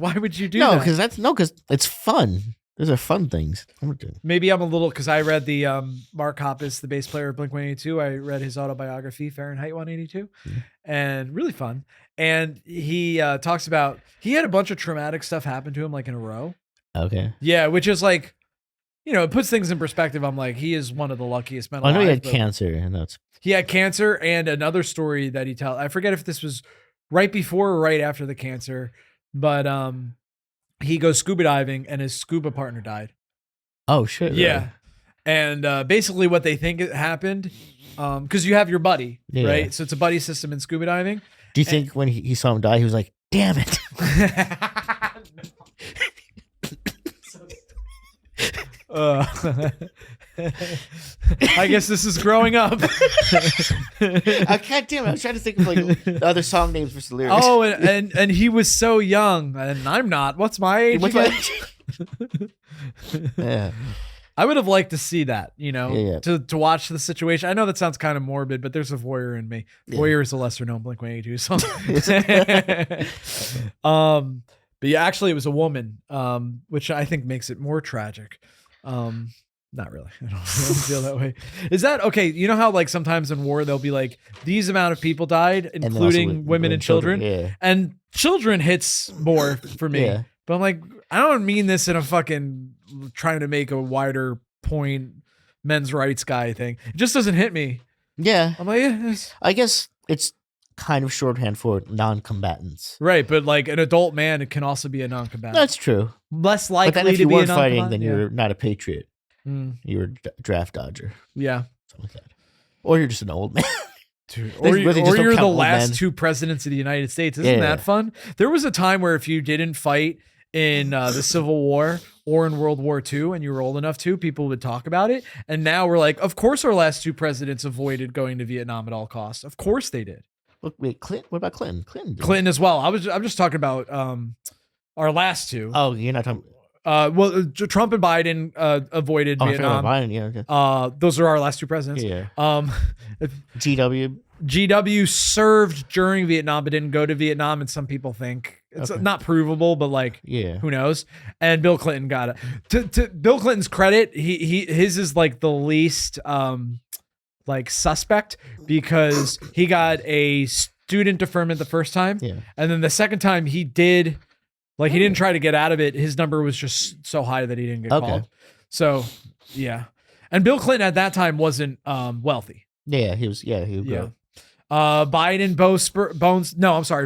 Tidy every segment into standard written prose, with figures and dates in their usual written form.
Why would you do No, that? because it's fun. Those are fun things. Maybe I'm a little, because I read the Mark Hoppus, the bass player of blink-182. I read his autobiography, Fahrenheit 182, and really fun. And he talks about, he had a bunch of traumatic stuff happen to him like in a row. Okay. Yeah, which is like, it puts things in perspective. I'm like, he is one of the luckiest men alive. I know he had cancer, and he had cancer, and another story that he tells, I forget if this was right before or right after the cancer, but he goes scuba diving and his scuba partner died. Oh shit! Yeah, really? and basically what they think happened, because you have your buddy, right? So it's a buddy system in scuba diving. Do you think when he saw him die, he was like, "Damn it"? I guess this is growing up. I can't damn it. I was trying to think of like the other song names for the lyrics. Oh, and he was so young, and I'm not. What's my age? Yeah. I would have liked to see that, to watch the situation. I know that sounds kind of morbid, but there's a voyeur in me. Voyeur is a lesser known Blink-182 song. But yeah, actually it was a woman, which I think makes it more tragic. Not really. I don't feel that way. Is that okay? You know how like sometimes in war they'll be like, these amount of people died, including women and children. Yeah. And children hits more for me. Yeah. But I'm like, I don't mean this in a fucking trying to make a wider point men's rights guy thing. It just doesn't hit me. Yeah. I'm like, I guess it's kind of shorthand for non-combatants. Right, but like an adult man, it can also be a non-combatant. That's true. Less likely but then if to you be a weren't non-combatant. fighting, then you're not a patriot. Mm. You're a draft dodger. Yeah. Something like that. Or you're just an old man. Dude, or you're the last two presidents of the United States. Isn't that fun? There was a time where if you didn't fight in the Civil War or in World War II and you were old enough to, people would talk about it. And now we're like, of course our last two presidents avoided going to Vietnam at all costs. Of course they did. Look, wait, Clinton. What about Clinton? Clinton as well. I'm just talking about our last two. Oh, you're not talking. Well, Trump and Biden avoided Vietnam. Biden, yeah. Okay. Those are our last two presidents. Yeah. GW served during Vietnam but didn't go to Vietnam, and some people think it's not provable, but like, who knows? And Bill Clinton got it. To Bill Clinton's credit, his is like the least like suspect, because he got a student deferment the first time, and then the second time he did. Like, he didn't try to get out of it. His number was just so high that he didn't get called. So, yeah. And Bill Clinton at that time wasn't wealthy. Yeah, he was. Yeah, he was. Yeah. Biden,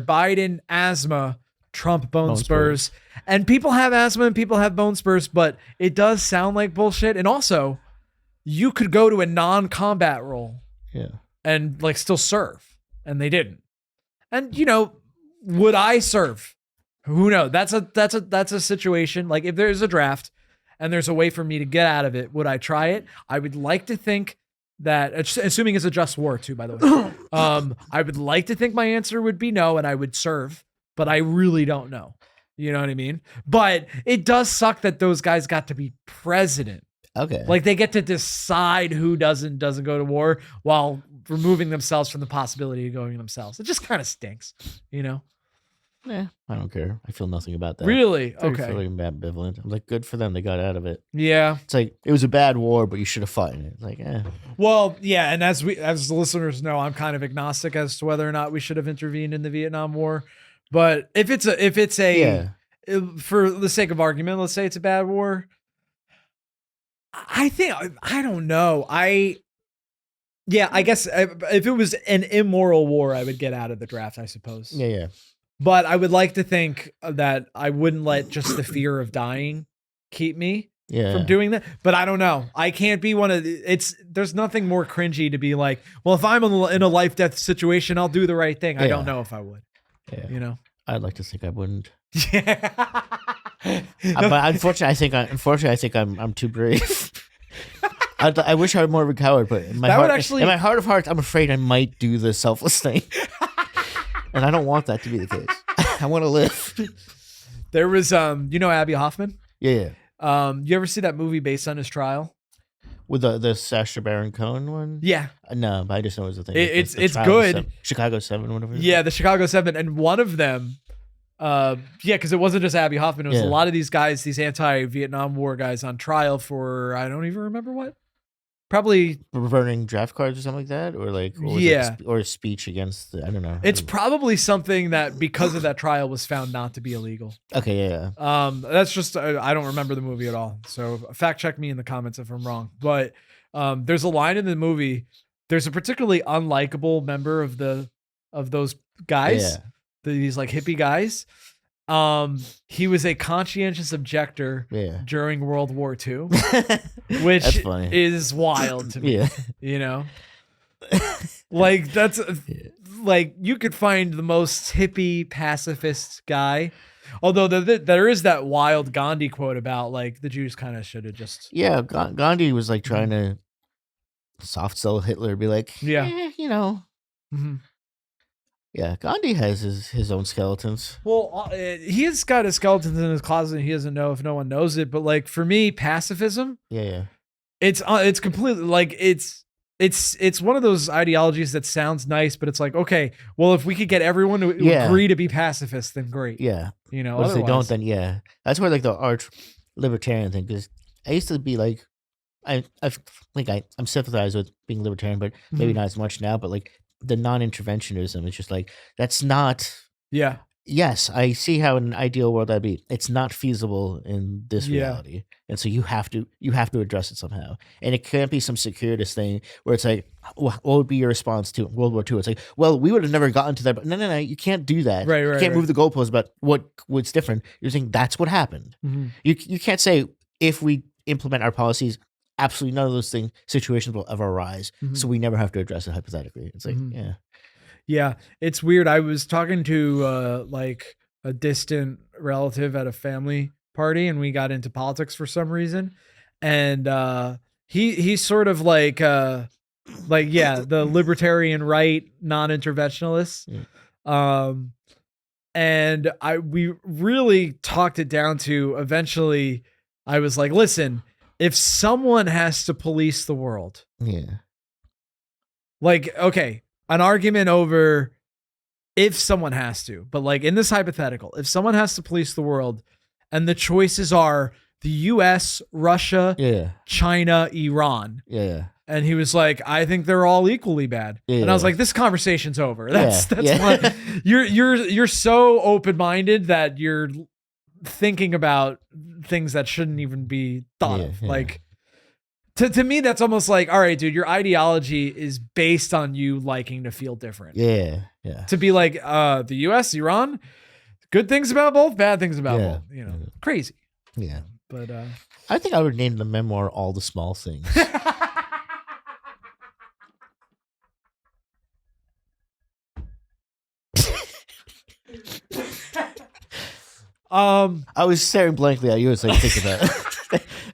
Biden, asthma, Trump, bone spurs. And people have asthma and people have bone spurs, but it does sound like bullshit. And also, you could go to a non-combat role and like still serve. And they didn't. And, would I serve? Who knows? That's a situation. Like, if there's a draft and there's a way for me to get out of it, would I try it? I would like to think that, assuming it's a just war too, by the way, I would like to think my answer would be no, and I would serve, but I really don't know. You know what I mean? But it does suck that those guys got to be president. Okay. Like, they get to decide who doesn't go to war while removing themselves from the possibility of going themselves. It just kind of stinks, Yeah, I don't care. I feel nothing about that. Really? I'm Okay. feeling ambivalent. I'm like, good for them. They got out of it. Yeah. It's like, it was a bad war, but you should have fought in it. It's like, Well, yeah, and as the listeners know, I'm kind of agnostic as to whether or not we should have intervened in the Vietnam War. But if it's for the sake of argument, let's say it's a bad war. I don't know. I guess if it was an immoral war, I would get out of the draft, I suppose. Yeah. But I would like to think that I wouldn't let just the fear of dying keep me from doing that. But I don't know. I can't be one of there's nothing more cringy to be like, well, if I'm in a life death situation, I'll do the right thing. I don't know if I would. Yeah. I'd like to think I wouldn't. Yeah. But unfortunately, I think I'm too brave. I wish I were more of a coward, but in my heart of hearts, I'm afraid I might do the selfless thing. And I don't want that to be the case. I want to live. There was, Abby Hoffman? Yeah. You ever see that movie based on his trial? With the Sacha Baron Cohen one? Yeah. No, but I just know it was a thing. It's good. Chicago 7, whatever. Yeah, the Chicago 7. And one of them, because it wasn't just Abby Hoffman. It was a lot of these guys, these anti-Vietnam War guys on trial for, I don't even remember what. Probably burning draft cards or something like that, or like, or a speech against. I don't know. It's probably something that because of that trial was found not to be illegal. Okay, yeah. That's just I don't remember the movie at all. So fact check me in the comments if I'm wrong. But there's a line in the movie. There's a particularly unlikable member of those guys. These like hippie guys. He was a conscientious objector during World War II, which is wild to me. You know, like that's like you could find the most hippie pacifist guy. Although there is that wild Gandhi quote about like the Jews kind of should have just Gandhi was like trying to soft sell Hitler, be like you know. Mm-hmm. Yeah, Gandhi has his own skeletons. Well, he has got his skeletons in his closet, and he doesn't know if no one knows it. But like for me, pacifism, it's completely like it's one of those ideologies that sounds nice, but it's like, okay, well, if we could get everyone to agree to be pacifists, then great. Yeah, you know, if they don't, then that's where like the arch libertarian thing. Because I used to be like, I'm sympathized with being libertarian, but maybe not as much now. But like. The non-interventionism is just like that's not. Yeah. Yes, I see how in an ideal world that'd be. It's not feasible in this reality, and so you have to address it somehow. And it can't be some securitist thing where it's like, what would be your response to World War II? It's like, well, we would have never gotten to that. But no, you can't do that. Right. You can't move the goalposts about what's different. You're saying that's what happened. Mm-hmm. You can't say if we implement our policies. Absolutely none of those situations will ever arise. Mm-hmm. So we never have to address it hypothetically. It's like, Yeah. It's weird. I was talking to like a distant relative at a family party and we got into politics for some reason. And he's sort of like the libertarian right, non-interventionalist. Yeah. And we really talked it down to eventually I was like, listen, if someone has to police the world, like, okay, an argument over if someone has to, but like in this hypothetical, if someone has to police the world and the choices are the US, Russia, China, Iran. And he was like, I think they're all equally bad. And I was like, this conversation's over. That's what you're so open-minded that you're thinking about things that shouldn't even be thought of. Like to me, that's almost like, all right, dude, your ideology is based on you liking to feel different. To be like, the US, Iran, good things about both, bad things about both, you know, crazy. Yeah. But I think I would name the memoir All the Small Things. I was staring blankly at you as I think about it.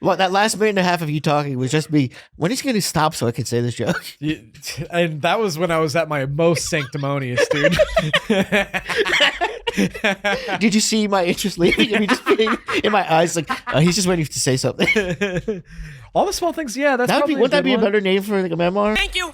Well, that last minute and a half of you talking was just me. When is he going to stop so I can say this joke? And that was when I was at my most sanctimonious, dude. Did you see my interest leaving? I mean, just being in my eyes, like he's just waiting to say something. All the Small Things, yeah. Wouldn't that be a better name for like a memoir? Thank you.